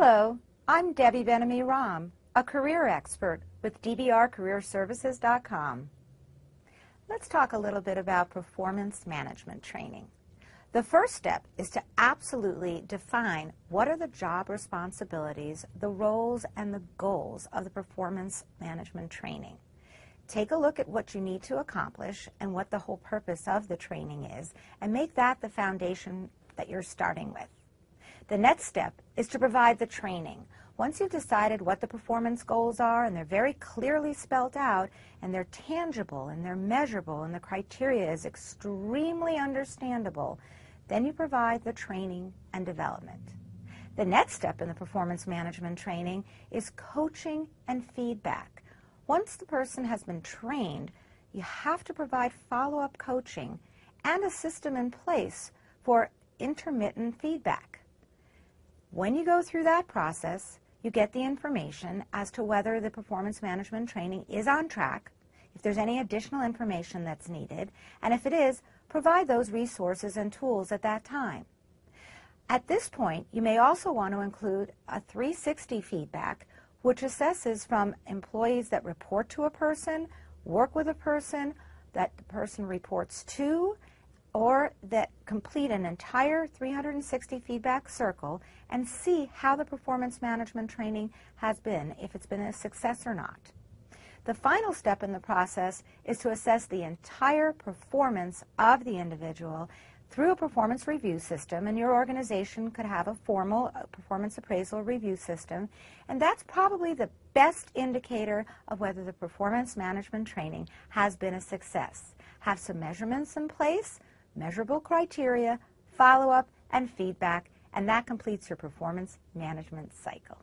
Hello, I'm Debbie Benamy-Ram, a career expert with dbrcareerservices.com. Let's talk a little bit about performance management training. The first step is to absolutely define what are the job responsibilities, the roles, and the goals of the performance management training. Take a look at what you need to accomplish and what the whole purpose of the training is, and make that the foundation that you're starting with. The next step is to provide the training. Once you've decided what the performance goals are and they're very clearly spelled out and they're tangible and they're measurable and the criteria is extremely understandable, then you provide the training and development. The next step in the performance management training is coaching and feedback. Once the person has been trained, you have to provide follow-up coaching and a system in place for intermittent feedback. When you go through that process, you get the information as to whether the performance management training is on track, if there's any additional information that's needed, and if it is, provide those resources and tools at that time. At this point, you may also want to include a 360 feedback, which assesses from employees that report to a person, work with a person, that the person reports to, or that complete an entire 360 feedback circle and see how the performance management training has been, if it's been a success or not. The final step in the process is to assess the entire performance of the individual through a performance review system, and your organization could have a formal performance appraisal review system, and that's probably the best indicator of whether the performance management training has been a success. Have some measurements in place, measurable criteria, follow-up, and feedback, and that completes your performance management cycle.